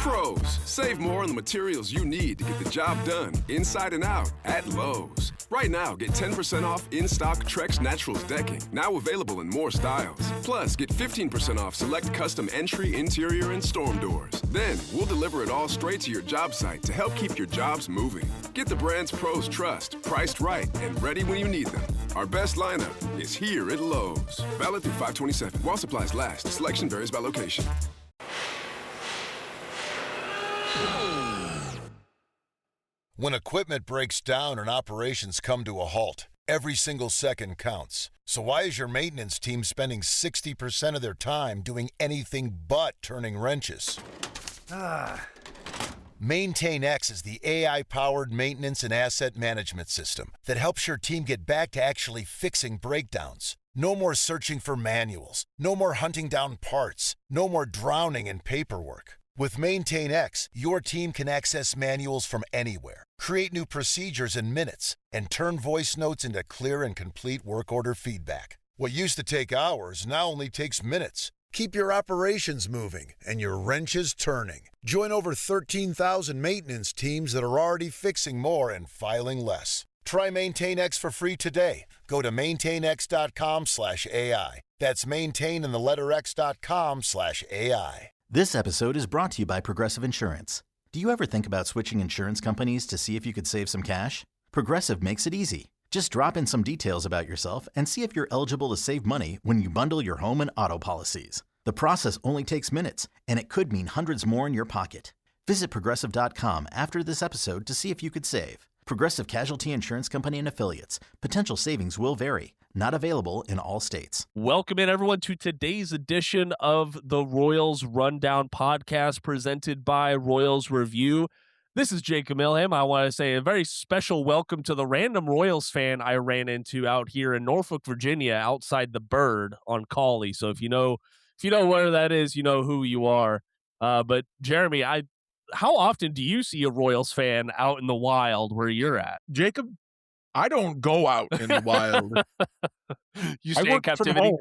Pros, save more on the materials you need to get the job done, inside and out, at Lowe's. Right now, get 10% off in-stock Trex Naturals decking, now available in more styles. Plus, get 15% off select custom entry, interior, and storm doors. Then, we'll deliver it all straight to your job site to help keep your jobs moving. Get the brands pros trust, priced right, and ready when you need them. Our best lineup is here at Lowe's. Valid through 5/27. While supplies last. Selection varies by location. When equipment breaks down and operations come to a halt, every single second counts. So why is your maintenance team spending 60% of their time doing anything but turning wrenches? MaintainX is the AI-powered maintenance and asset management system that helps your team get back to actually fixing breakdowns. No more searching for manuals. No more hunting down parts. No more drowning in paperwork. With MaintainX, your team can access manuals from anywhere, create new procedures in minutes, and turn voice notes into clear and complete work order feedback. What used to take hours now only takes minutes. Keep your operations moving and your wrenches turning. Join over 13,000 maintenance teams that are already fixing more and filing less. Try MaintainX for free today. Go to maintainx.com/AI. That's maintain and the letter x.com/AI. This episode is brought to you by Progressive Insurance. Do you ever think about switching insurance companies to see if you could save some cash? Progressive makes it easy. Just drop in some details about yourself and see if you're eligible to save money when you bundle your home and auto policies. The process only takes minutes, and it could mean hundreds more in your pocket. Visit Progressive.com after this episode to see if you could save. Progressive Casualty Insurance Company and Affiliates. Potential savings will vary. Not available in all states. Welcome in, everyone, to today's edition of the Royals Rundown podcast presented by Royals Review. This is Jacob Milham. I want to say a very special welcome to the random Royals fan I ran into out here in Norfolk, Virginia, outside the Bird on Cawley. So if you know where that is, you know who you are. But Jeremy, how often do you see a Royals fan out in the wild where you're at? Jacob, I don't go out in the wild. You stay in captivity?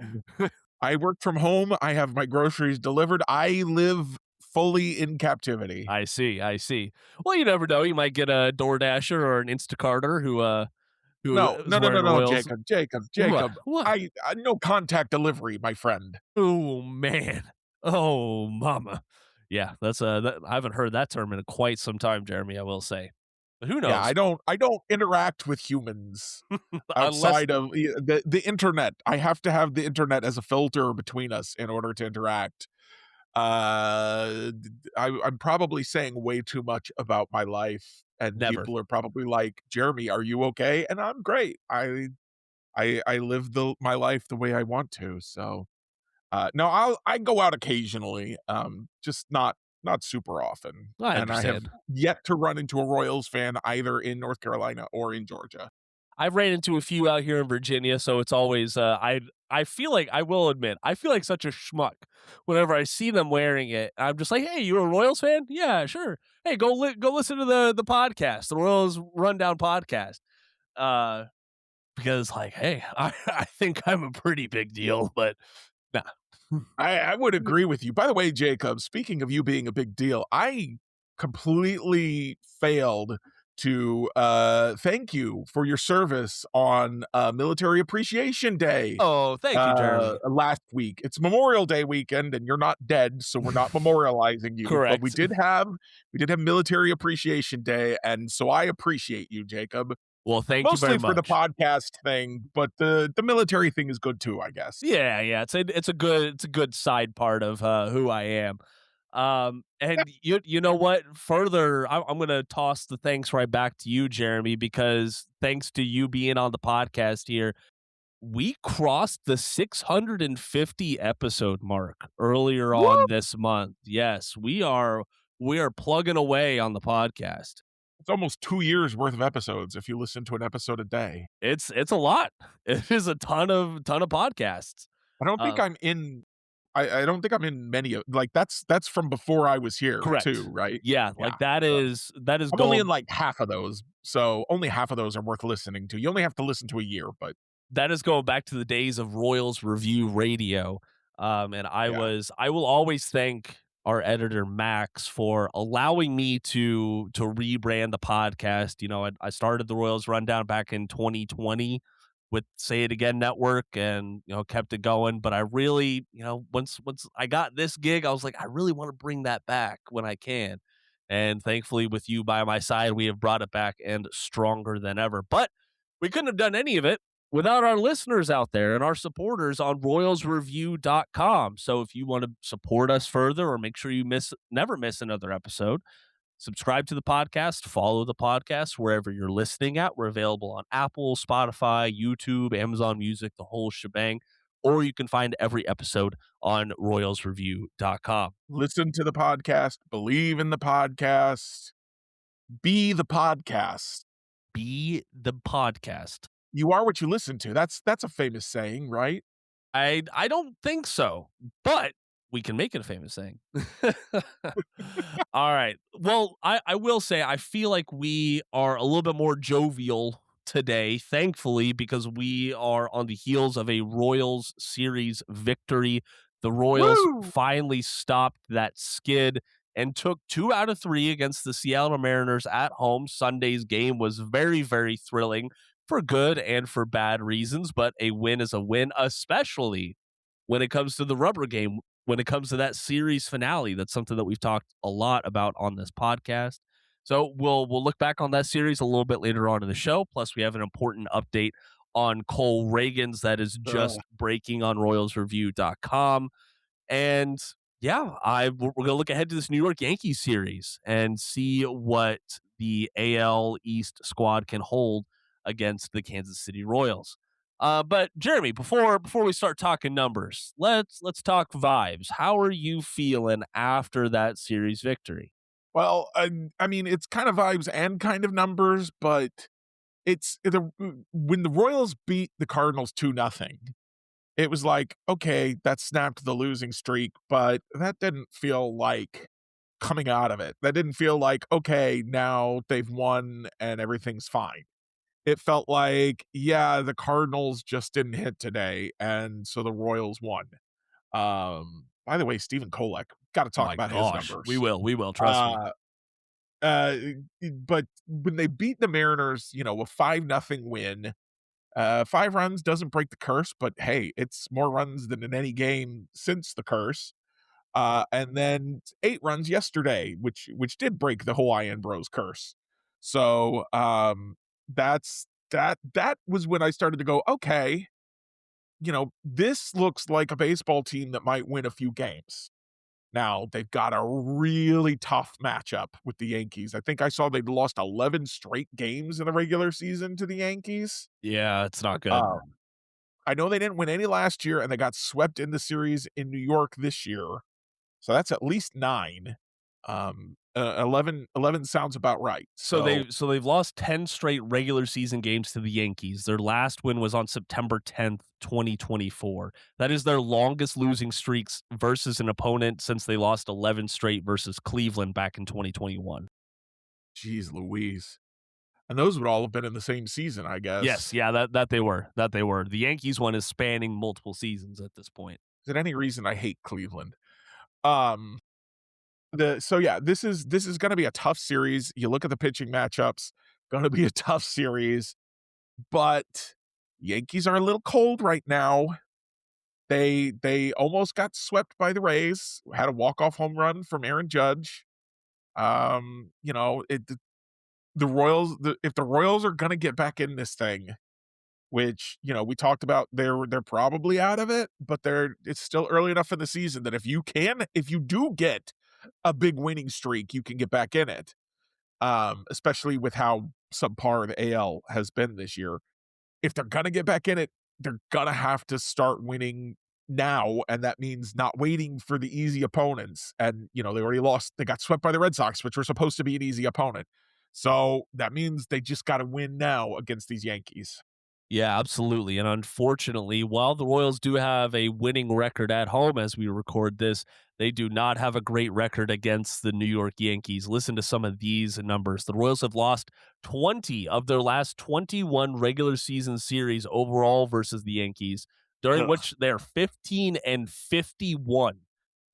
I work from home. I have my groceries delivered. I live fully in captivity. I see. Well, you never know. You might get a DoorDasher or an Instacarter who No, Jacob. What? I no contact delivery, my friend. Oh man. Oh mama. Yeah, that's I haven't heard that term in quite some time, Jeremy, I will say. But who knows? Yeah, I don't interact with humans outside of the internet. I have to have the internet as a filter between us in order to interact. I'm probably saying way too much about my life, and people are probably like, Jeremy, are you okay? And I'm great. I live my life the way I want to. So no, I go out occasionally, just not super often. I and I have yet to run into a Royals fan either in North Carolina or in Georgia. I've ran into a few out here in Virginia, so it's always I feel like, I will admit, I feel like such a schmuck whenever I see them wearing it. I'm just like, hey, you a Royals fan? Yeah, sure. Hey, go listen to the podcast, the Royals Rundown podcast. Because like, hey, I think I'm a pretty big deal, but nah. I would agree with you. By the way, Jacob, speaking of you being a big deal, I completely failed to thank you for your service on Military Appreciation Day. Oh, thank you, Jeremy. Last week. It's Memorial Day weekend, and you're not dead, so we're not memorializing you. Correct. But we did have Military Appreciation Day, and so I appreciate you, Jacob. Well, thank you very much. Mostly for the podcast thing, but the military thing is good too, I guess. Yeah. It's a good side part of who I am. And you know what? Further, I'm going to toss the thanks right back to you, Jeremy, because thanks to you being on the podcast here, we crossed the 650 episode mark earlier on this month. Yes, we are plugging away on the podcast. It's almost 2 years worth of episodes if you listen to an episode a day. It's a lot. It is a ton of podcasts. I don't think I'm in. I don't think I'm in many of, like, that's from before I was here. Correct. Too, right? Yeah, like that is I'm gold. only in like half of those, so only half of those are worth listening to. You only have to listen to a year, but that is going back to the days of Royals Review Radio. And I will always thank our editor Max for allowing me to rebrand the podcast. You know, I started the Royals Rundown back in 2020 with Say It Again Network, and kept it going. But I really, once I got this gig, I was like, I really want to bring that back when I can. And thankfully, with you by my side, we have brought it back and stronger than ever. But we couldn't have done any of it without our listeners out there and our supporters on royalsreview.com. So if you want to support us further or make sure you never miss another episode, subscribe to the podcast, follow the podcast wherever you're listening at. We're available on Apple, Spotify, YouTube, Amazon Music, the whole shebang. Or you can find every episode on royalsreview.com. Listen to the podcast, believe in the podcast, be the podcast. Be the podcast. You are what you listen to. That's a famous saying, right? I don't think so, but we can make it a famous saying. All right. Well, I will say I feel like we are a little bit more jovial today, thankfully, because we are on the heels of a Royals series victory. The Royals finally stopped that skid and took 2 out of 3 against the Seattle Mariners at home. Sunday's game was very, very thrilling for good and for bad reasons, but a win is a win, especially when it comes to the rubber game, when it comes to that series finale. That's something that we've talked a lot about on this podcast. So we'll look back on that series a little bit later on in the show. Plus, we have an important update on Cole Reagans that is just breaking on royalsreview.com. And yeah, we're going to look ahead to this New York Yankees series and see what the AL East squad can hold against the Kansas City Royals. But Jeremy, before we start talking numbers, let's talk vibes. How are you feeling after that series victory? Well, I mean, it's kind of vibes and kind of numbers, but when the Royals beat the Cardinals 2-0, it was like, okay, that snapped the losing streak, but that didn't feel like coming out of it. That didn't feel like, okay, now they've won and everything's fine. It felt like, yeah, the Cardinals just didn't hit today, and so the Royals won. By the way, Stephen Kolek, got to talk about his numbers. We will, trust me. But when they beat the Mariners, a 5-0 win, 5 runs doesn't break the curse, but hey, it's more runs than in any game since the curse. And then 8 runs yesterday, which did break the Hawaiian Bros curse. So, that was when I started to go, okay, this looks like a baseball team that might win a few games. Now, they've got a really tough matchup with the Yankees. I think I saw they'd lost 11 straight games in the regular season to the Yankees. Yeah, it's not good. I know they didn't win any last year, and they got swept in the series in New York this year. So that's at least 9. 11 sounds about right. So they've lost 10 straight regular season games to the Yankees. Their last win was on September 10th, 2024. That is their longest losing streaks versus an opponent since they lost 11 straight versus Cleveland back in 2021. Jeez Louise. And those would all have been in the same season, I guess. Yes, yeah, that they were. The Yankees one is spanning multiple seasons at this point. Is there any reason I hate Cleveland? This is going to be a tough series. You look at the pitching matchups, going to be a tough series, but Yankees are a little cold right now. They almost got swept by the Rays, had a walk-off home run from Aaron Judge. The Royals, if the Royals are going to get back in this thing, which, we talked about, they're probably out of it, but it's still early enough in the season that if you do get a big winning streak, you can get back in it. Especially with how subpar the AL has been this year. If they're going to get back in it, they're going to have to start winning now, and that means not waiting for the easy opponents. And, they already lost. They got swept by the Red Sox, which were supposed to be an easy opponent. So that means they just got to win now against these Yankees. Yeah, absolutely. And unfortunately, while the Royals do have a winning record at home as we record this, they do not have a great record against the New York Yankees. Listen to some of these numbers. The Royals have lost 20 of their last 21 regular season series overall versus the Yankees, during which they're 15-51.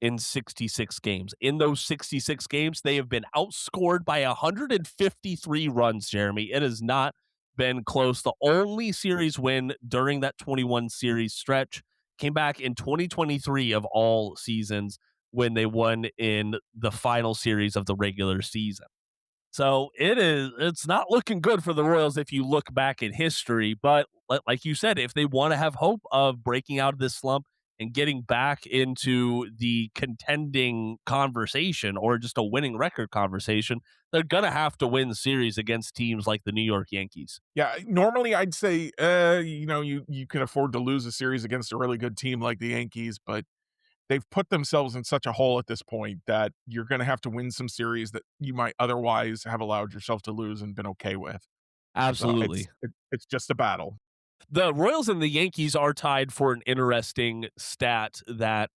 in 66 games. In those 66 games, they have been outscored by 153 runs, Jeremy. It has not been close. The only series win during that 21 series stretch came back in 2023 of all seasons when they won in the final series of the regular season. So it's not looking good for the Royals if you look back in history, but like you said, if they want to have hope of breaking out of this slump and getting back into the contending conversation or just a winning record conversation, they're going to have to win series against teams like the New York Yankees. Yeah, normally I'd say, you can afford to lose a series against a really good team like the Yankees, but they've put themselves in such a hole at this point that you're going to have to win some series that you might otherwise have allowed yourself to lose and been okay with. So Absolutely. it's just a battle. The Royals and the Yankees are tied for an interesting stat that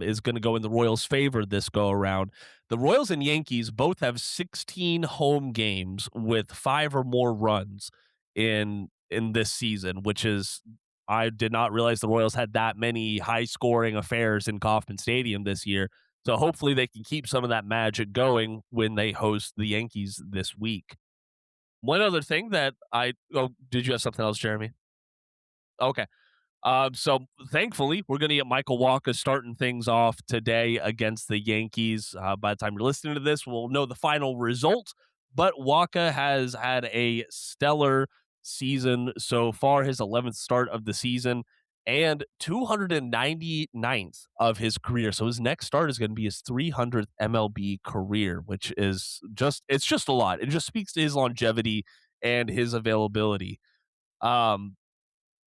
is going to go in the Royals' favor this go around. The Royals and Yankees both have 16 home games with 5 or more runs in this season, which is, I did not realize the Royals had that many high-scoring affairs in Kauffman Stadium this year. So hopefully they can keep some of that magic going when they host the Yankees this week. One other thing that did you have something else, Jeremy? Okay. So thankfully, we're going to get Michael Wacha starting things off today against the Yankees. By the time you're listening to this, we'll know the final result. But Wacha has had a stellar season so far, his 11th start of the season, and 299th of his career. So his next start is going to be his 300th MLB career, which is it's just a lot. It just speaks to his longevity and his availability.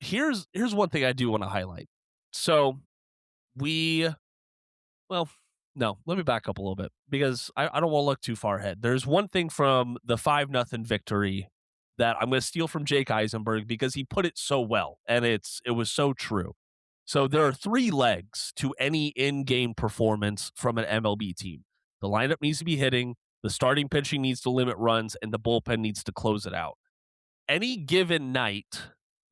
Here's one thing I do want to highlight. So no, let me back up a little bit because I don't want to look too far ahead. There's one thing from the 5-0 victory that I'm going to steal from Jake Eisenberg because he put it so well, and it was so true. So there are 3 legs to any in-game performance from an MLB team. The lineup needs to be hitting, the starting pitching needs to limit runs, and the bullpen needs to close it out. Any given night,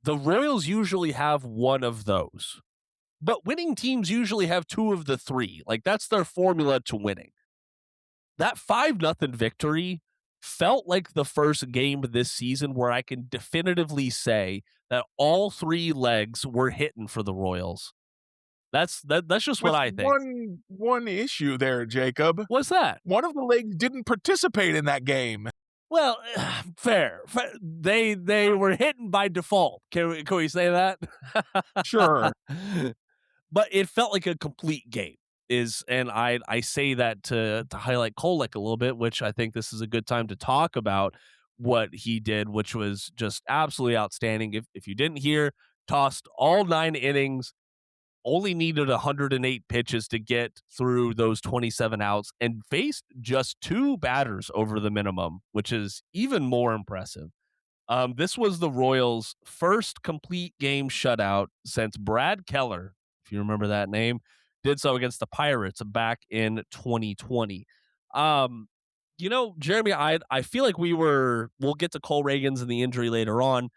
the Royals usually have one of those, but winning teams usually have 2 of the 3. Like, that's their formula to winning. That 5-0 victory felt like the first game this season where I can definitively say that all 3 legs were hitting for the Royals. That's just what I think. One issue there, Jacob. What's that? One of the legs didn't participate in that game. Well, fair. They were hitting by default. Can we say that? Sure. But it felt like a complete game. And I say that to highlight Kolek a little bit, which I think this is a good time to talk about what he did, which was just absolutely outstanding. If you didn't hear, tossed all 9 innings, only needed 108 pitches to get through those 27 outs, and faced just 2 batters over the minimum, which is even more impressive. This was the Royals' first complete game shutout since Brad Keller, if you remember that name, did so against the Pirates back in 2020. Jeremy, I feel like we'll get to Cole Reagans and the injury later on.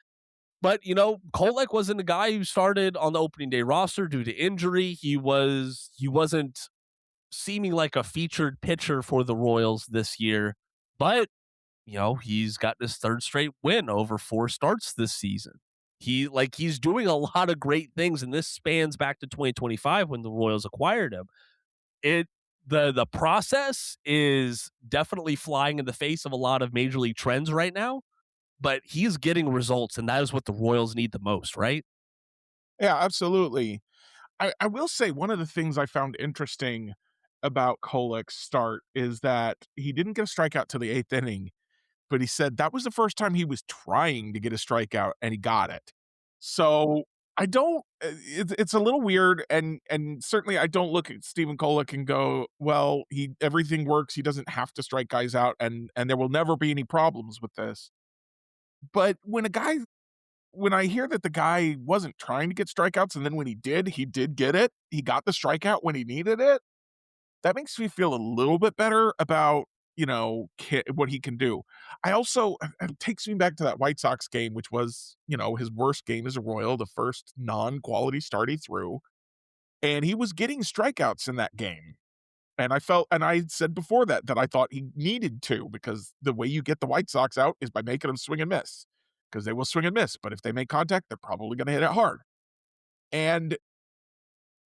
But, Kolek wasn't a guy who started on the opening day roster due to injury. He wasn't seeming like a featured pitcher for the Royals this year. But, he's got his 3rd straight win over 4 starts this season. He's doing a lot of great things, and this spans back to 2025 when the Royals acquired him. The process is definitely flying in the face of a lot of major league trends right now. But he's getting results, and that is what the Royals need the most, right? Yeah, absolutely. I will say one of the things I found interesting about Kolek's start is that he didn't get a strikeout till the 8th inning, but he said that was the first time he was trying to get a strikeout, and he got it. So I don't. It's a little weird, and certainly I don't look at Stephen Kolek and go, well, everything works. He doesn't have to strike guys out, and there will never be any problems with this. But when I hear that the guy wasn't trying to get strikeouts, and then when he did get it, he got the strikeout when he needed it, that makes me feel a little bit better about, what he can do. It takes me back to that White Sox game, which was, his worst game as a Royal, the first non-quality start he threw. And he was getting strikeouts in that game. And I said before that I thought he needed to, because the way you get the White Sox out is by making them swing and miss, because they will swing and miss, but if they make contact, they're probably gonna hit it hard. And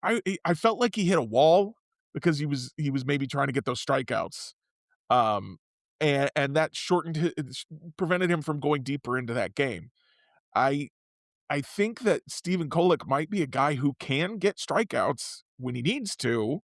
I felt like he hit a wall because he was maybe trying to get those strikeouts. Um, and that prevented him from going deeper into that game. I I think that Stephen Kolek might be a guy who can get strikeouts when he needs to.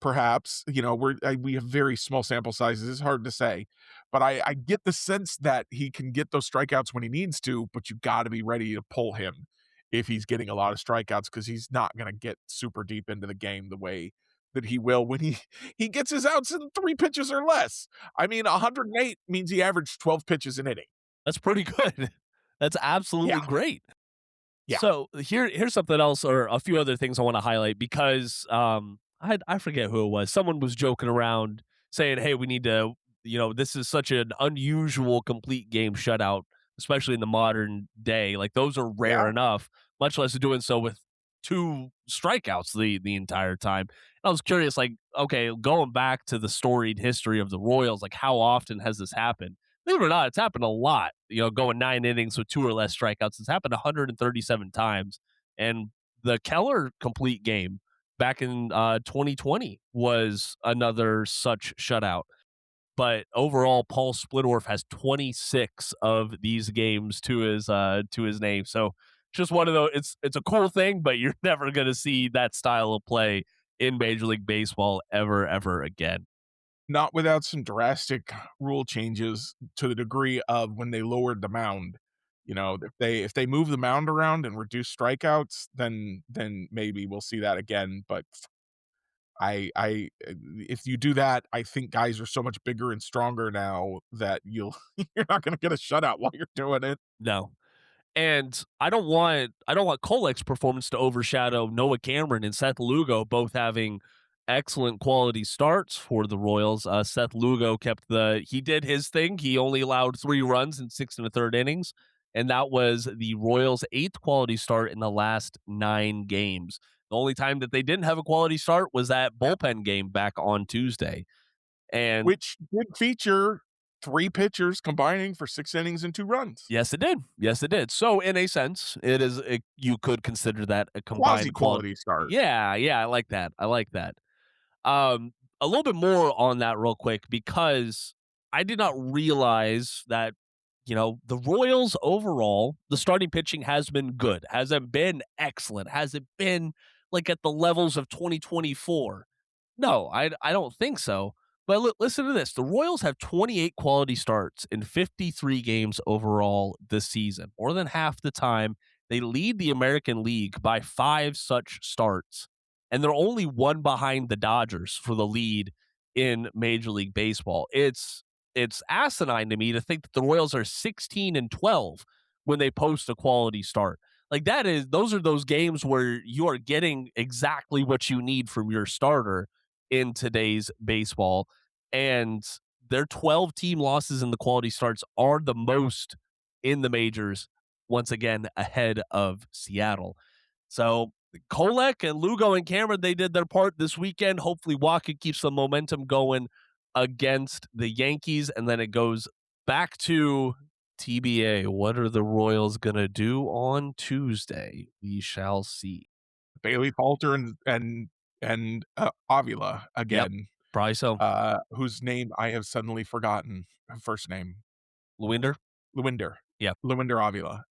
Perhaps, we have very small sample sizes, it's hard to say, but I get the sense that he can get those strikeouts when he needs to, but you gotta be ready to pull him if he's getting a lot of strikeouts, because he's not gonna get super deep into the game the way that he will when he gets his outs in 3 pitches or less. I mean, 108 means he averaged 12 pitches an inning. That's pretty good. That's absolutely Yeah, great. yeah, So here's something else, or a few other things I want to highlight, because I forget who it was. Someone was joking around saying, "Hey, we need to, this is such an unusual complete game shutout, especially in the modern day. Like those are rare yeah. enough, much less doing so with 2 strikeouts the entire time." And I was curious, like, okay, going back to the storied history of the Royals, like how often has this happened? Believe it or not, it's happened a lot. Going 9 innings with 2 or less strikeouts. It's happened 137 times. And the Keller complete game back in 2020 was another such shutout. But overall, Paul Splittorff has 26 of these games to his name. So just one of those. It's a cool thing, but you're never going to see that style of play in Major League Baseball ever again. Not without some drastic rule changes, to the degree of when they lowered the mound. If they move the mound around and reduce strikeouts, then maybe we'll see that again. But if you do that, I think guys are so much bigger and stronger now that you're not gonna get a shutout while you're doing it. No. And I don't want Kolek's performance to overshadow Noah Cameron and Seth Lugo both having excellent quality starts for the Royals. Seth Lugo he did his thing. He only allowed 3 runs in 6 and a third innings, and that was the Royals' 8th quality start in the last 9 games. The only time that they didn't have a quality start was that bullpen game back on Tuesday. And Which did feature 3 pitchers combining for 6 innings and 2 runs. yes, it did. Yes, it did. So, in a sense, you could consider that a combined Quasi-quality start. Yeah, I like that. I like that. A little bit more on that real quick, because I did not realize that, the Royals overall, the starting pitching has been good. Hasn't been excellent. Hasn't been like at the levels of 2024. No, I don't think so. But listen to this. The Royals have 28 quality starts in 53 games overall this season. More than half the time, they lead the American League by 5 such starts. And they're only 1 behind the Dodgers for the lead in Major League Baseball. It's asinine to me to think that the Royals are 16-12 when they post a quality start. Like those are those games where you are getting exactly what you need from your starter in today's baseball. And their 12 team losses in the quality starts are the most in the majors, once again, ahead of Seattle. So Kolek and Lugo and Cameron, they did their part this weekend. Hopefully Waka keeps the momentum going against the Yankees, and then it goes back to TBA. What are the Royals going to do on Tuesday? We shall see. Bailey Falter and Avila Yep, again, probably so. whose name I have suddenly forgotten, her first name. Lewinder? Lewinder. Yeah. Lewinder Avila.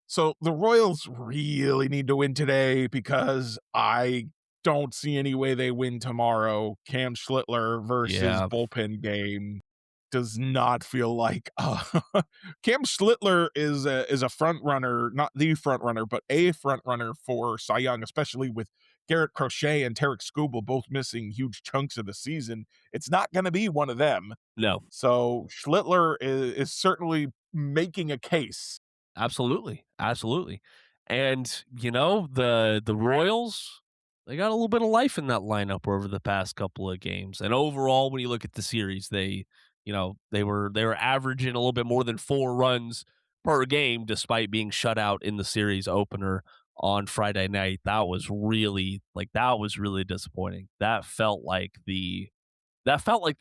So the Royals really need to win today, because I don't see any way they win tomorrow. Cam Schlittler versus bullpen game does not feel like Cam Schlittler is a front runner, not the front runner, but a front runner for Cy Young, especially with Garrett Crochet and Tarek Skubal both missing huge chunks of the season. It's not going to be one of them. No. So Schlittler is certainly making a case. Absolutely. And, the Royals, they got a little bit of life in that lineup over the past couple of games. And overall, when you look at the series, they were averaging a little bit more than 4 runs per game, despite being shut out in the series opener on Friday night. That was really disappointing. That felt like the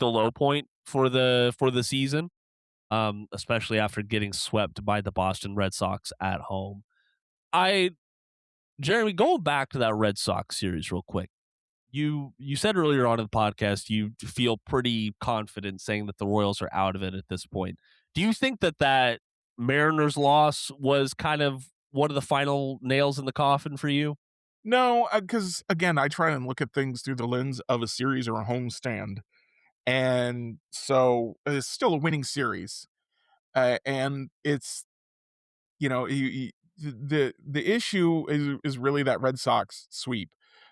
low point for the season, especially after getting swept by the Boston Red Sox at home. Jeremy, going back to that Red Sox series real quick. You said earlier on in the podcast you feel pretty confident saying that the Royals are out of it at this point. Do you think that Mariners loss was kind of one of the final nails in the coffin for you? No, because again, I try and look at things through the lens of a series or a homestand. And so it's still a winning series. And it's, the issue is really that Red Sox sweep,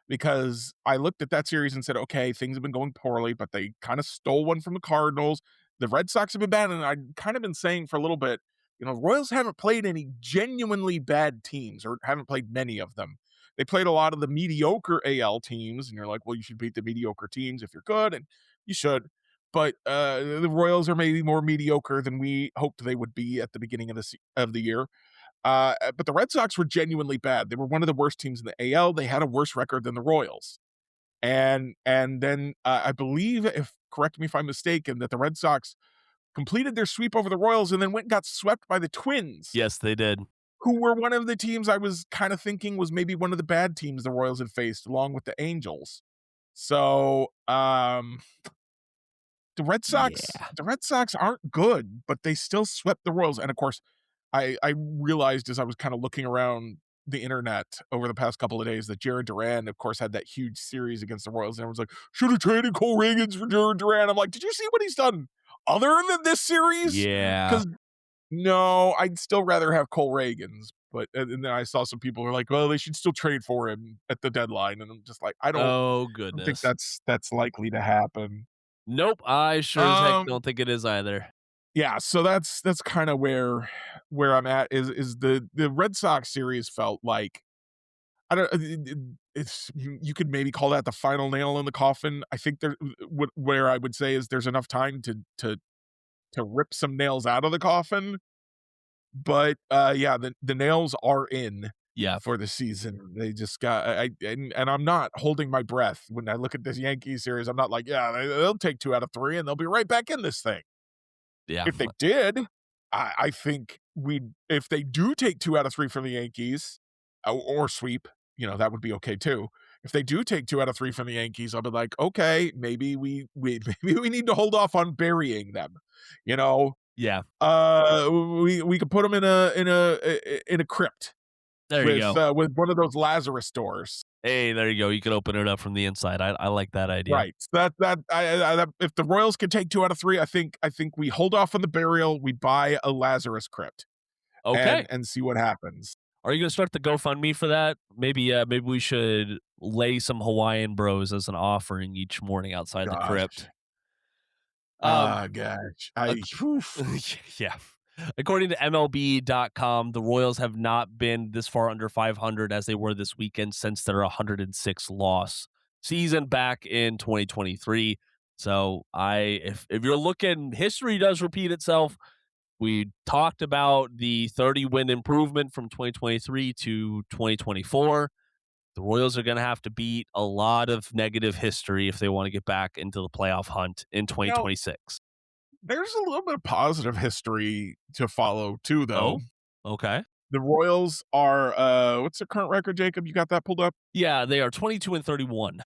because I looked at that series and said, okay, things have been going poorly, but they kind of stole one from the Cardinals. The Red Sox have been bad, and I've kind of been saying for a little bit, Royals haven't played any genuinely bad teams, or haven't played many of them. They played a lot of the mediocre AL teams, and you're like, well, you should beat the mediocre teams if you're good, and you should. But the Royals are maybe more mediocre than we hoped they would be at the beginning of the year. But the Red Sox were genuinely bad. They were one of the worst teams in the AL. They had a worse record than the Royals. And then I believe, correct me if I'm mistaken, that the Red Sox completed their sweep over the Royals and then went and got swept by the Twins. Yes, they did. Who were one of the teams I was kind of thinking was maybe one of the bad teams the Royals had faced, along with the Angels. So the Red Sox aren't good, but they still swept the Royals. And of course, I realized as I was kind of looking around the internet over the past couple of days that Jared Duran, of course, had that huge series against the Royals. And everyone's like, should have traded Cole Reagans for Jared Duran. I'm like, did you see what he's done other than this series? Yeah. Because no, I'd still rather have Cole Reagans. But and then I saw some people who are like, well, they should still trade for him at the deadline. And I'm just like, I don't think that's likely to happen. Nope, I sure as heck don't think it is either. Yeah, so that's kind of where I'm at. Is the Red Sox series felt like, I don't, it's, you could maybe call that the final nail in the coffin. I think where I would say is there's enough time to rip some nails out of the coffin, but yeah, the nails are in. Yeah, for the season. They just got and I'm not holding my breath when I look at this Yankees series. I'm not like, yeah, they'll take 2 out of 3 and they'll be right back in this thing. Yeah. If they did, I think if they do take 2 out of 3 from the Yankees, or sweep, that would be okay too. If they do take 2 out of 3 from the Yankees, I'll be like, okay, maybe we need to hold off on burying them. Yeah. We could put them in a crypt. There you go. With one of those Lazarus doors. Hey, there you go. You can open it up from the inside. I like that idea. Right. If the Royals can take 2 out of 3, I think we hold off on the burial. We buy a Lazarus crypt. Okay. And see what happens. Are you going to start the GoFundMe for that? Maybe we should lay some Hawaiian Bros as an offering each morning outside the crypt. Gosh. Yeah. According to MLB.com, the Royals have not been this far under 500 as they were this weekend since their 106 loss season back in 2023. So if you're looking, history does repeat itself. We talked about the 30-win improvement from 2023 to 2024. The Royals are going to have to beat a lot of negative history if they want to get back into the playoff hunt in 2026. There's a little bit of positive history to follow too, though. Oh, okay. The Royals are, what's their current record, Jacob? You got that pulled up? Yeah, they are 22-31.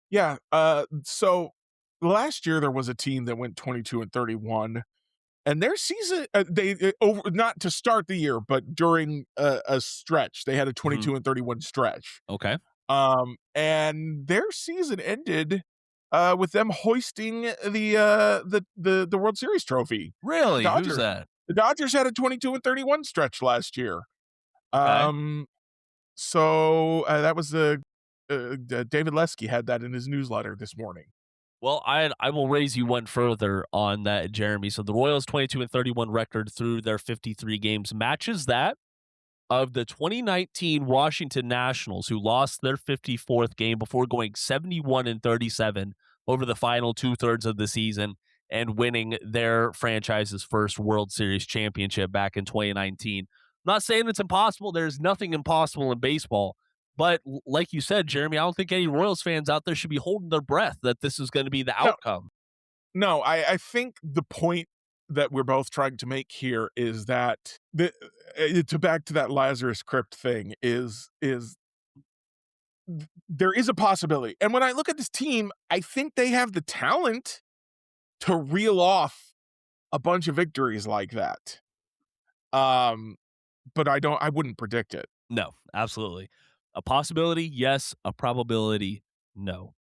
Yeah. So last year there was a team that went 22-31, and their season, not to start the year, but during a stretch, they had a 22-31 stretch. Okay. And their season ended with them hoisting the World Series trophy. Really? Who's that? The Dodgers had a 22-31 stretch last year. Okay. So that was David Lesky had that in his newsletter this morning. Well, I will raise you one further on that, Jeremy. So the Royals' 22-31 record through their 53 games matches that of the 2019 Washington Nationals, who lost their 54th game before going 71-37 over the final 2/3 of the season and winning their franchise's first World Series championship back in 2019. not saying it's impossible. There's nothing impossible in baseball. But like you said, Jeremy, I don't think any Royals fans out there should be holding their breath that this is going to be the outcome. No, I think the point that we're both trying to make here is that to back to that Lazarus Crypt thing is there is a possibility. And when I look at this team, I think they have the talent to reel off a bunch of victories like that. But I wouldn't predict it. No, absolutely. A possibility, yes. A probability, no.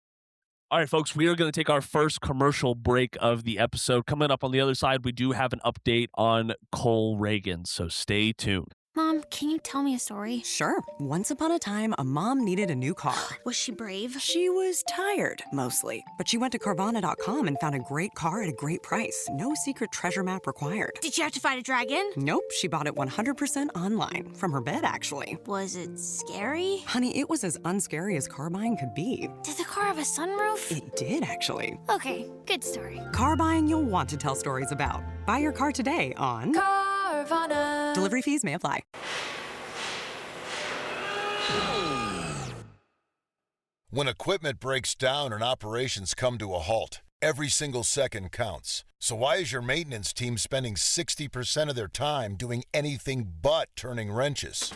All right, folks, we are going to take our first commercial break of the episode. Coming up on the other side, we do have an update on Cole Reagan, so stay tuned. Mom, can you tell me a story? Sure. Once upon a time, a mom needed a new car. Was she brave? She was tired, mostly. But she went to Carvana.com and found a great car at a great price. No secret treasure map required. Did she have to fight a dragon? Nope, she bought it 100% online. From her bed, actually. Was it scary? Honey, it was as unscary as car buying could be. Did the car have a sunroof? It did, actually. Okay, good story. Car buying you'll want to tell stories about. Buy your car today on Carvana. Delivery fees may apply. When equipment breaks down and operations come to a halt, every single second counts. So why is your maintenance team spending 60% of their time doing anything but turning wrenches?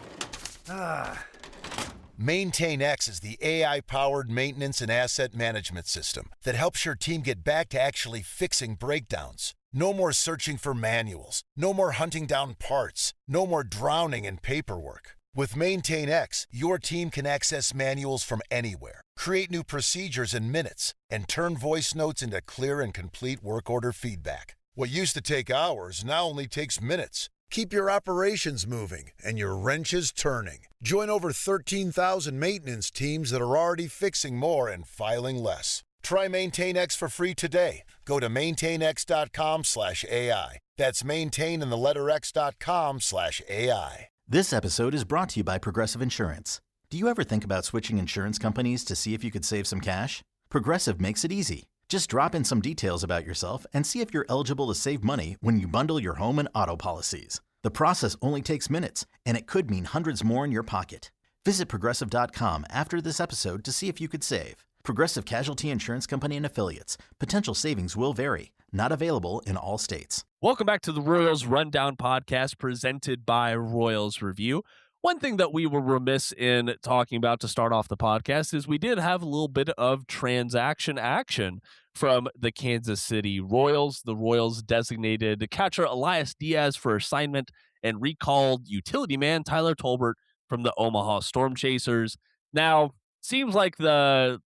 Maintain X is the AI-powered maintenance and asset management system that helps your team get back to actually fixing breakdowns. No more searching for manuals. No more hunting down parts. No more drowning in paperwork. With Maintain X, your team can access manuals from anywhere, create new procedures in minutes, and turn voice notes into clear and complete work order feedback. What used to take hours now only takes minutes. Keep your operations moving and your wrenches turning. Join over 13,000 maintenance teams that are already fixing more and filing less. Try Maintain X for free today. Go to maintainx.com/AI. That's maintain and the letter x.com/AI. This episode is brought to you by Progressive Insurance. Do you ever think about switching insurance companies to see if you could save some cash? Progressive makes it easy. Just drop in some details about yourself and see if you're eligible to save money when you bundle your home and auto policies. The process only takes minutes, and it could mean hundreds more in your pocket. Visit Progressive.com after this episode to see if you could save. Progressive Casualty Insurance Company and Affiliates. Potential savings will vary. Not available in all states. Welcome back to the Royals Rundown podcast presented by Royals Review. One thing that we were remiss in talking about to start off the podcast is we did have a little bit of transaction action from the Kansas City Royals. The Royals designated catcher Elias Diaz for assignment and recalled utility man Tyler Tolbert from the Omaha Storm Chasers. Now, seems like if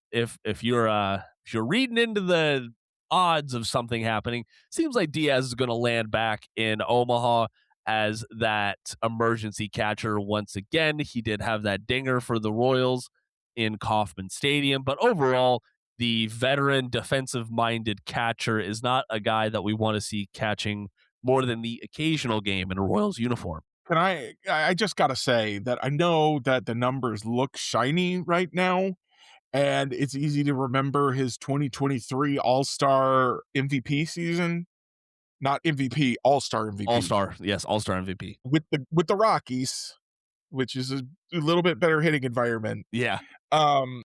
you're reading into the odds of something happening, seems like Diaz is going to land back in Omaha as that emergency catcher once again. He did have that dinger for the Royals in Kauffman Stadium, but overall, the veteran defensive-minded catcher is not a guy that we want to see catching more than the occasional game in a Royals uniform. And I just got to say that I know that the numbers look shiny right now, and it's easy to remember his 2023 All-Star MVP season. Not MVP, All-Star MVP. All-Star, yes, All-Star MVP. With the Rockies, which is a little bit better hitting environment. Yeah.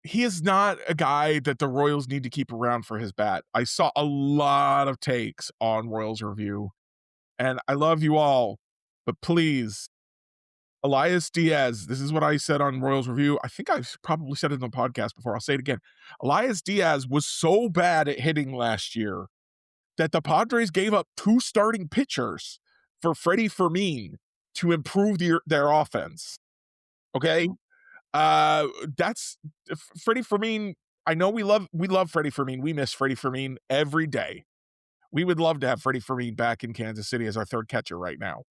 He is not a guy that the Royals need to keep around for his bat. I saw a lot of takes on Royals Review, and I love you all, but please, Elias Diaz, this is what I said on Royals Review. I think I've probably said it on the podcast before. I'll say it again. Elias Diaz was so bad at hitting last year that the Padres gave up 2 starting pitchers for Freddie Fermin to improve their offense. Okay? That's Freddie Fermin. I know we love Freddie Fermin. We miss Freddie Fermin every day. We would love to have Freddie Fermin back in Kansas City as our third catcher right now.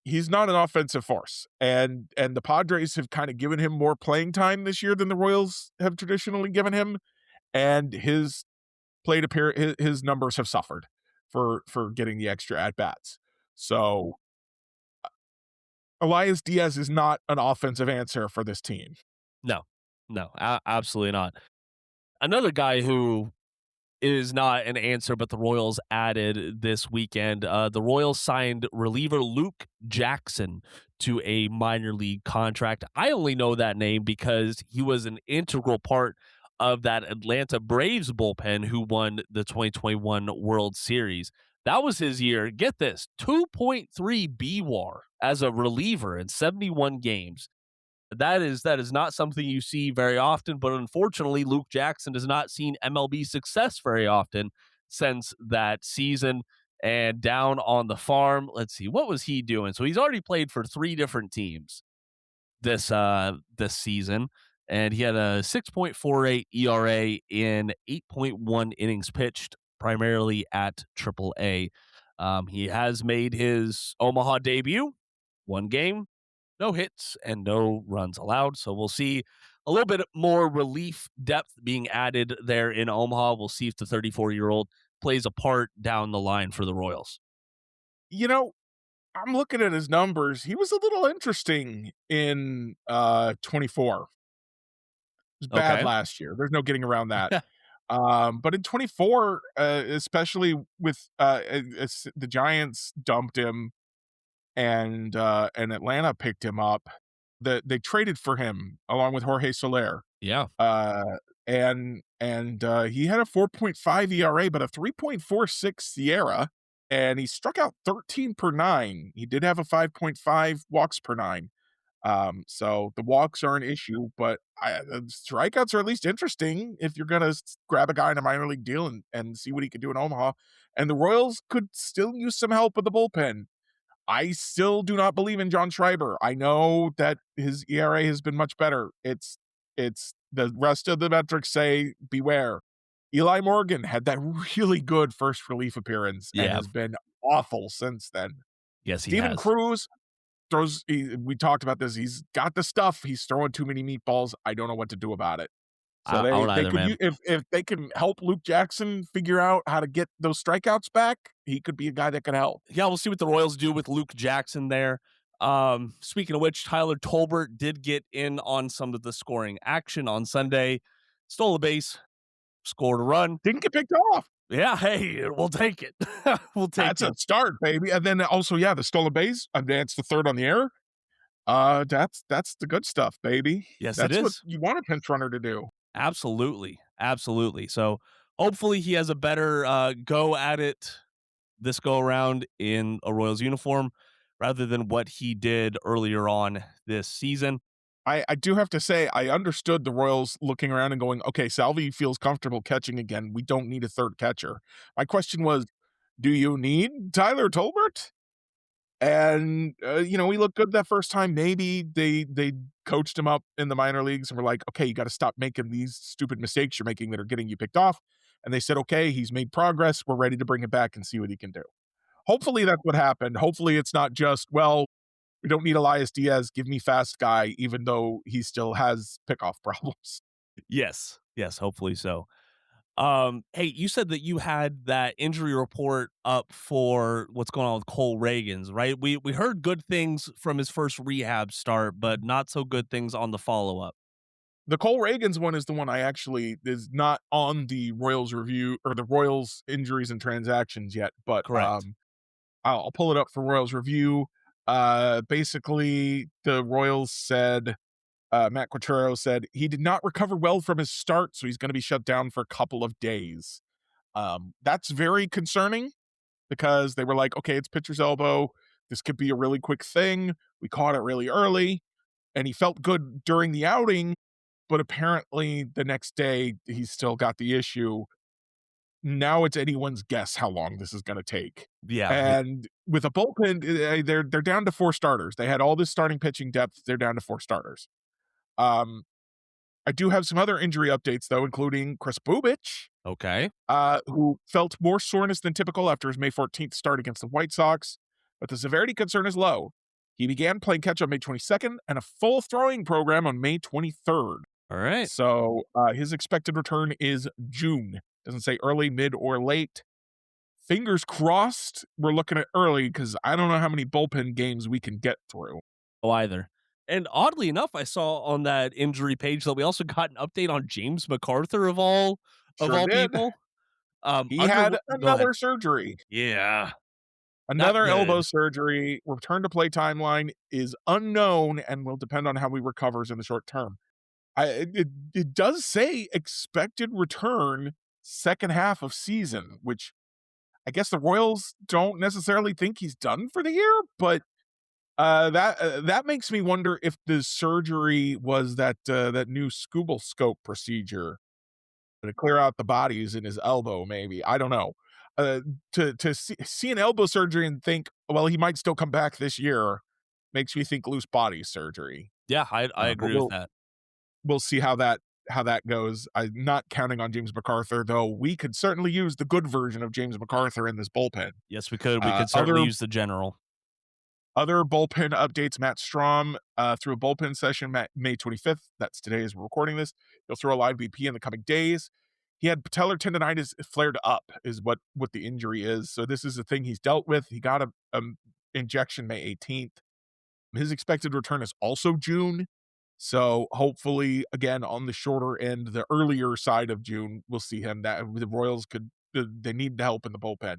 He's not an offensive force, and the Padres have kind of given him more playing time this year than the Royals have traditionally given him, and his his numbers have suffered for getting the extra at bats. So Elias Diaz is not an offensive answer for this team. No, absolutely not. Another guy who is not an answer, but the Royals added this weekend. The Royals signed reliever Luke Jackson to a minor league contract. I only know that name because he was an integral part of that Atlanta Braves bullpen who won the 2021 World Series. That was his year. Get this, 2.3 BWAR as a reliever in 71 games. That is not something you see very often, but unfortunately, Luke Jackson has not seen MLB success very often since that season. And down on the farm, let's see, what was he doing? So he's already played for 3 different teams this season, and he had a 6.48 ERA in 8.1 innings pitched, primarily at AAA. He has made his Omaha debut, 1 game, no hits and no runs allowed. So we'll see a little bit more relief depth being added there in Omaha. We'll see if the 34-year-old plays a part down the line for the Royals. You know, I'm looking at his numbers. He was a little interesting in 24. It was bad last year. There's no getting around that. But in 24, especially with the Giants dumped him and Atlanta picked him up, they traded for him along with Jorge Soler. Yeah. And he had a 4.5 ERA, but a 3.46 SIERA, and he struck out 13 per 9. He did have a 5.5 walks per 9. So the walks are an issue, but strikeouts are at least interesting if you're going to grab a guy in a minor league deal and see what he can do in Omaha. And the Royals could still use some help with the bullpen. I still do not believe in John Schreiber. I know that his ERA has been much better. It's the rest of the metrics say beware. Eli Morgan had that really good first relief appearance and has been awful since then. Yes, he Steven has. Cruz we talked about this. He's got the stuff. He's throwing too many meatballs. I don't know what to do about it. So if they can help Luke Jackson figure out how to get those strikeouts back, he could be a guy that could help. Yeah, we'll see what the Royals do with Luke Jackson there. Speaking of which, Tyler Tolbert did get in on some of the scoring action on Sunday. Stole a base, scored a run. Didn't get picked off. Yeah, hey, we'll take it. That's a start, baby. And then also, the stolen base, advanced to third on the air. That's the good stuff, baby. Yes, that's it is. What you want a pinch runner to do. Absolutely. So hopefully he has a better go at it this go around in a Royals uniform rather than what he did earlier on this season. I do have to say, I understood the Royals looking around and going, okay, Salvi feels comfortable catching again. We don't need a third catcher. My question was, do you need Tyler Tolbert? And, he looked good that first time. Maybe they coached him up in the minor leagues and were like, okay, you got to stop making these stupid mistakes you're making that are getting you picked off. And they said, okay, he's made progress. We're ready to bring him back and see what he can do. Hopefully that's what happened. Hopefully it's not just, well, we don't need Elias Diaz. Give me fast guy, even though he still has pickoff problems. Yes, hopefully so. Hey, you said that you had that injury report up for what's going on with Cole Reagans, right? We heard good things from his first rehab start, but not so good things on the follow-up. The Cole Reagans one is the one I actually is not on the Royals review or the Royals injuries and transactions yet, but correct. I'll pull it up for Royals review. Basically the Royals said, Matt Quatrero said he did not recover well from his start, so he's going to be shut down for a couple of days. That's very concerning because they were like, okay, it's pitcher's elbow. This could be a really quick thing. We caught it really early, and he felt good during the outing, but apparently the next day he's still got the issue. Now it's anyone's guess how long this is going to take. Yeah. And with a bullpen, they're down to 4 starters. They had all this starting pitching depth. They're down to 4 starters. I do have some other injury updates, though, including Chris Bubich. Okay. Who felt more soreness than typical after his May 14th start against the White Sox, but the severity concern is low. He began playing catch on May 22nd and a full throwing program on May 23rd. All right. So his expected return is June. Doesn't say early, mid, or late. Fingers crossed we're looking at early because I don't know how many bullpen games we can get through. Oh, either. And oddly enough, I saw on that injury page that we also got an update on James MacArthur of all people. He had another surgery. Yeah. Another elbow surgery. Return to play timeline is unknown and will depend on how he recovers in the short term. It does say expected return second half of season, which I guess the Royals don't necessarily think he's done for the year, but that makes me wonder if the surgery was that new scuba scope procedure to clear out the bodies in his elbow. Maybe, I don't know. To see an elbow surgery and think, well, he might still come back this year, makes me think loose body surgery. Yeah, I agree with that. We'll see how that goes. I'm not counting on James MacArthur, though. We could certainly use the good version of James MacArthur in this bullpen. Yes, we could. We could certainly use the general. Other bullpen updates: Matt Strom threw a bullpen session May 25th. That's today as we're recording this. He'll throw a live BP in the coming days. He had patellar tendonitis flared up, is what the injury is. So this is a thing he's dealt with. He got a injection May 18th. His expected return is also June. So hopefully, again, on the shorter end, the earlier side of June, we'll see him. That the Royals they need help in the bullpen.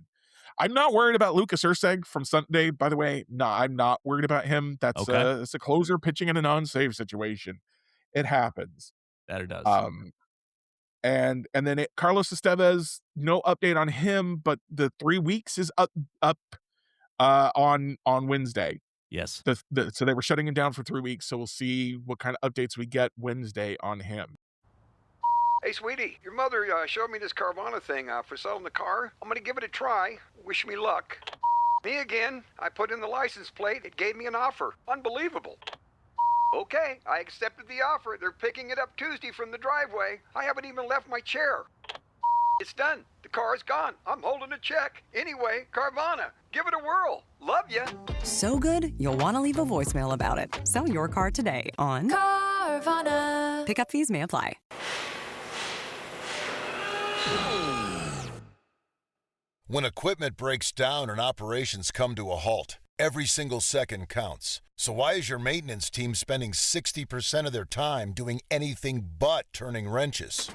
I'm not worried about Lucas Erceg from Sunday, by the way. No, I'm not worried about him. That's it's a closer pitching in a non-save situation. It happens. That it does. And then Carlos Estevez, no update on him, but the 3 weeks is up on Wednesday. Yes. So they were shutting him down for 3 weeks. So we'll see what kind of updates we get Wednesday on him. Hey, sweetie, your mother showed me this Carvana thing for selling the car. I'm going to give it a try. Wish me luck. Me again. I put in the license plate. It gave me an offer. Unbelievable. Okay, I accepted the offer. They're picking it up Tuesday from the driveway. I haven't even left my chair. It's done. The car's gone. I'm holding a check. Anyway, Carvana, give it a whirl. Love ya. So good, you'll want to leave a voicemail about it. Sell your car today on Carvana. Pickup fees may apply. When equipment breaks down and operations come to a halt, every single second counts. So why is your maintenance team spending 60% of their time doing anything but turning wrenches?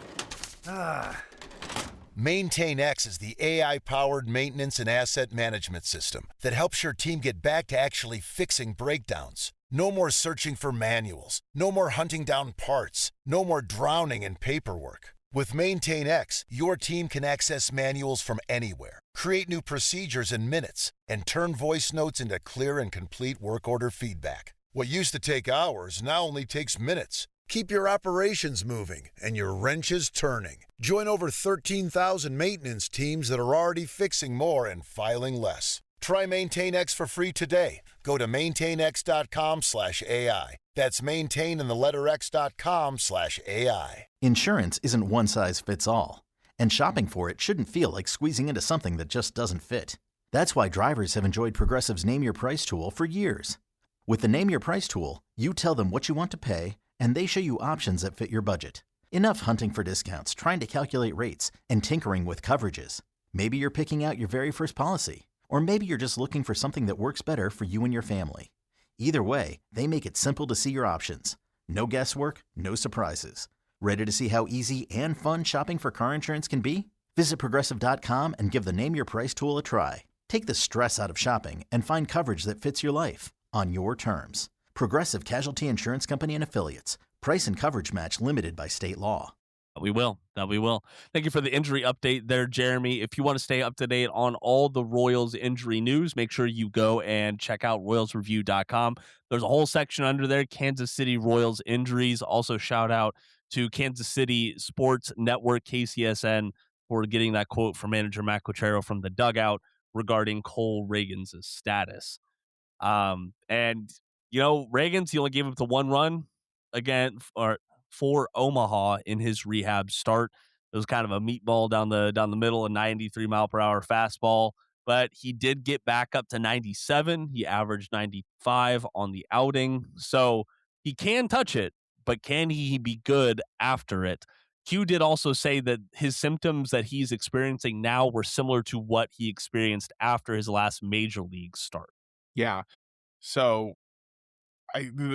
MaintainX is the AI-powered maintenance and asset management system that helps your team get back to actually fixing breakdowns. No more searching for manuals. No more hunting down parts. No more drowning in paperwork. With MaintainX, your team can access manuals from anywhere, create new procedures in minutes, and turn voice notes into clear and complete work order feedback. What used to take hours now only takes minutes. Keep your operations moving and your wrenches turning. Join over 13,000 maintenance teams that are already fixing more and filing less. Try MaintainX for free today. Go to maintainx.com/AI. That's maintain and the letter x.com/AI. Insurance isn't one size fits all, and shopping for it shouldn't feel like squeezing into something that just doesn't fit. That's why drivers have enjoyed Progressive's Name Your Price tool for years. With the Name Your Price tool, you tell them what you want to pay, and they show you options that fit your budget. Enough hunting for discounts, trying to calculate rates, and tinkering with coverages. Maybe you're picking out your very first policy, or maybe you're just looking for something that works better for you and your family. Either way, they make it simple to see your options. No guesswork, no surprises. Ready to see how easy and fun shopping for car insurance can be? Visit Progressive.com and give the Name Your Price tool a try. Take the stress out of shopping and find coverage that fits your life on your terms. Progressive Casualty Insurance Company and Affiliates. Price and coverage match limited by state law. We will. Thank you for the injury update there, Jeremy. If you want to stay up to date on all the Royals injury news, make sure you go and check out royalsreview.com. There's a whole section under there, Kansas City Royals injuries. Also, shout out to Kansas City Sports Network, KCSN, for getting that quote from manager Matt Quatrero from the dugout regarding Cole Reagan's status. And, Reagan's, he only gave up the one run again, for Omaha in his rehab start. It was kind of a meatball down the middle, a 93-mile-per-hour fastball, but he did get back up to 97. He averaged 95 on the outing, so he can touch it, but can he be good after it? Q did also say that his symptoms that he's experiencing now were similar to what he experienced after his last major league start. Yeah. So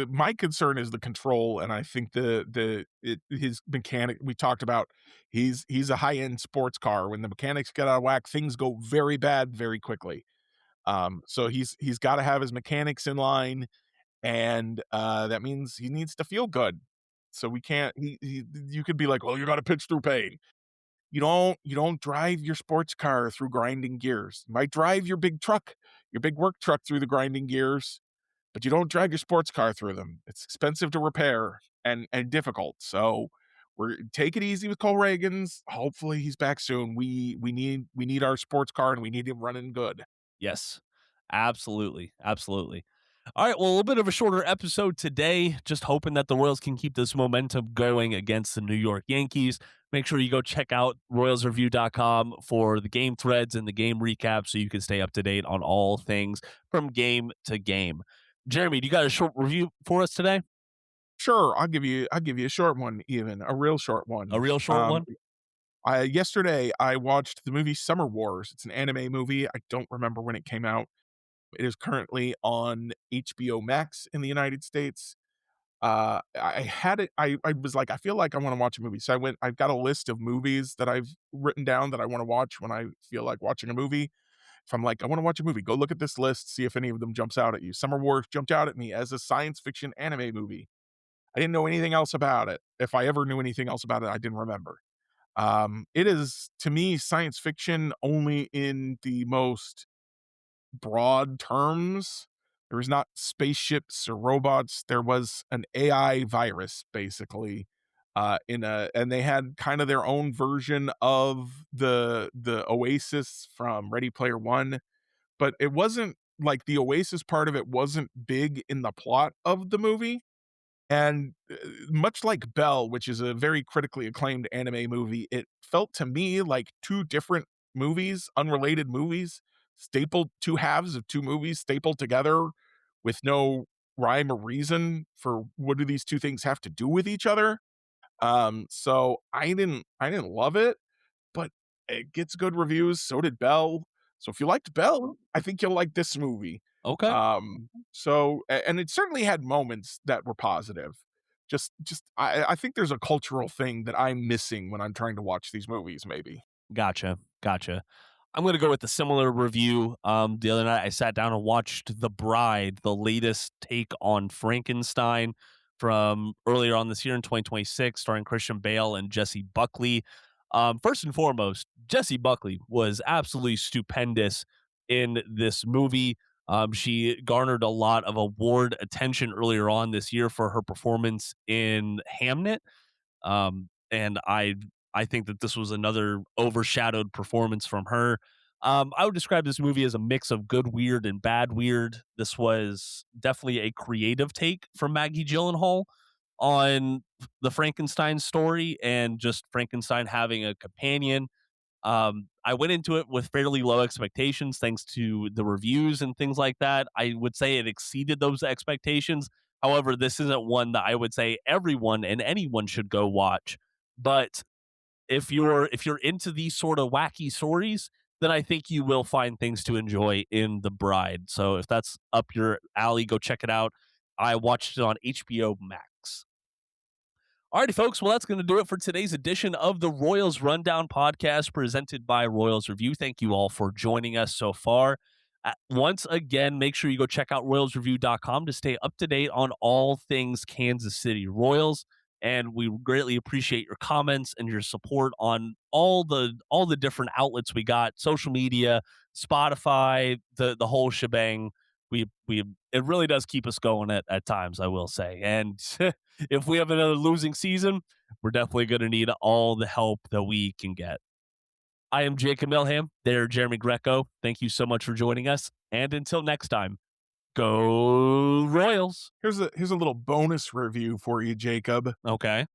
my concern is the control, and I think his mechanic. We talked about he's a high end sports car. When the mechanics get out of whack, things go very bad very quickly. So he's got to have his mechanics in line, and that means he needs to feel good. So we can't. You could be like, well, you got to pitch through pain. You don't drive your sports car through grinding gears. You might drive your big work truck through the grinding gears, but you don't drag your sports car through them. It's expensive to repair and difficult. So take it easy with Cole Reagans. Hopefully he's back soon. We need our sports car, and we need him running good. Yes, absolutely. Absolutely. All right, well, a little bit of a shorter episode today. Just hoping that the Royals can keep this momentum going against the New York Yankees. Make sure you go check out royalsreview.com for the game threads and the game recap so you can stay up to date on all things from game to game. Jeremy, do you got a short review for us today? Sure, I'll give you a short one, even a real short one. A real short one? Yesterday I watched the movie Summer Wars. It's an anime movie. I don't remember when it came out. It is currently on HBO Max in the United States. I had it. I was like, I feel like I want to watch a movie. So I've got a list of movies that I've written down that I want to watch when I feel like watching a movie. If I'm like, I want to watch a movie, go look at this list, see if any of them jumps out at you. Summer Wars jumped out at me as a science fiction anime movie. I didn't know anything else about it. If I ever knew anything else about it, I didn't remember. It is, to me, science fiction only in the most broad terms. There was not spaceships or robots. There was an AI virus, basically, and they had kind of their own version of the Oasis from Ready Player One, but it wasn't like the Oasis part of it wasn't big in the plot of the movie. And much like Belle, which is a very critically acclaimed anime movie, it felt to me like two different movies, unrelated movies, two halves of two movies stapled together with no rhyme or reason for what do these two things have to do with each other. So I didn't love it, but it gets good reviews. So did Belle. So if you liked Belle, I think you'll like this movie. Okay. And it certainly had moments that were positive. I think there's a cultural thing that I'm missing when I'm trying to watch these movies, maybe. Gotcha. I'm going to go with a similar review. The other night I sat down and watched The Bride, the latest take on Frankenstein from earlier on this year in 2026, starring Christian Bale and Jessie Buckley. First and foremost, Jessie Buckley was absolutely stupendous in this movie. She garnered a lot of award attention earlier on this year for her performance in Hamnet. And I think that this was another overshadowed performance from her. I would describe this movie as a mix of good weird and bad weird. This was definitely a creative take from Maggie Gyllenhaal on the Frankenstein story and just Frankenstein having a companion. I went into it with fairly low expectations thanks to the reviews and things like that. I would say it exceeded those expectations. However, this isn't one that I would say everyone and anyone should go watch. But if you're into these sort of wacky stories, then I think you will find things to enjoy in The Bride. So if that's up your alley, go check it out. I watched it on HBO Max. Alrighty, folks. Well, that's going to do it for today's edition of the Royals Rundown podcast presented by Royals Review. Thank you all for joining us so far. Once again, make sure you go check out royalsreview.com to stay up to date on all things Kansas City Royals. And we greatly appreciate your comments and your support on all the different outlets we got, social media, Spotify, the whole shebang. It really does keep us going at times, I will say. And if we have another losing season, we're definitely going to need all the help that we can get. I am Jacob Milham. They're Jeremy Greco. Thank you so much for joining us. And until next time, go Royals. Here's a little bonus review for you, Jacob. Okay.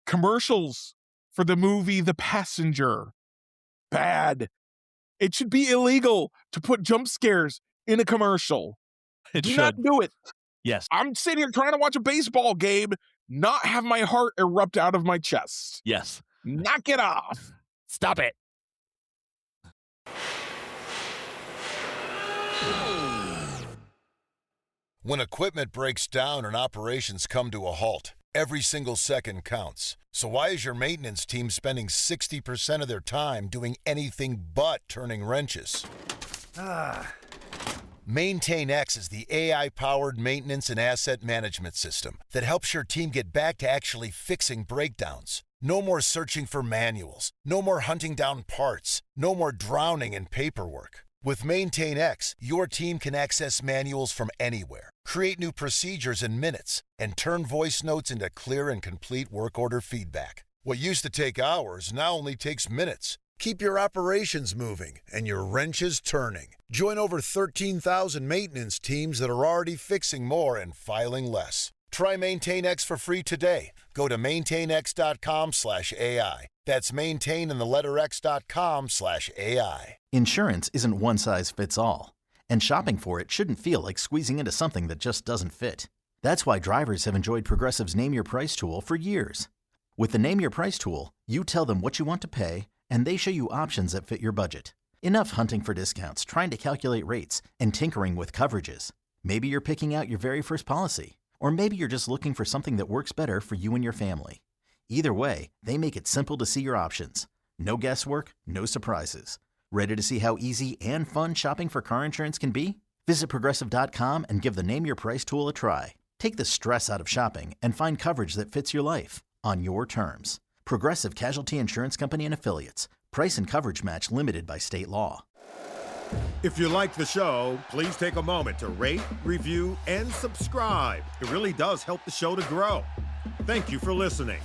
Commercials for the movie The Passenger. Bad. It should be illegal to put jump scares in a commercial. Do not do it. Yes. I'm sitting here trying to watch a baseball game, not have my heart erupt out of my chest. Yes. Knock it off. Stop it. When equipment breaks down and operations come to a halt, every single second counts. So why is your maintenance team spending 60% of their time doing anything but turning wrenches? MaintainX is the AI-powered maintenance and asset management system that helps your team get back to actually fixing breakdowns. No more searching for manuals. No more hunting down parts. No more drowning in paperwork. With MaintainX, your team can access manuals from anywhere, create new procedures in minutes, and turn voice notes into clear and complete work order feedback. What used to take hours now only takes minutes. Keep your operations moving and your wrenches turning. Join over 13,000 maintenance teams that are already fixing more and filing less. Try MaintainX for free today. Go to maintainx.com/AI. That's maintain and the letter x.com/AI. Insurance isn't one size fits all, and shopping for it shouldn't feel like squeezing into something that just doesn't fit. That's why drivers have enjoyed Progressive's Name Your Price tool for years. With the Name Your Price tool, you tell them what you want to pay, and they show you options that fit your budget. Enough hunting for discounts, trying to calculate rates, and tinkering with coverages. Maybe you're picking out your very first policy, or maybe you're just looking for something that works better for you and your family. Either way, they make it simple to see your options. No guesswork, no surprises. Ready to see how easy and fun shopping for car insurance can be? Visit Progressive.com and give the Name Your Price tool a try. Take the stress out of shopping and find coverage that fits your life on your terms. Progressive Casualty Insurance Company and Affiliates. Price and coverage match limited by state law. If you like the show, please take a moment to rate, review, and subscribe. It really does help the show to grow. Thank you for listening.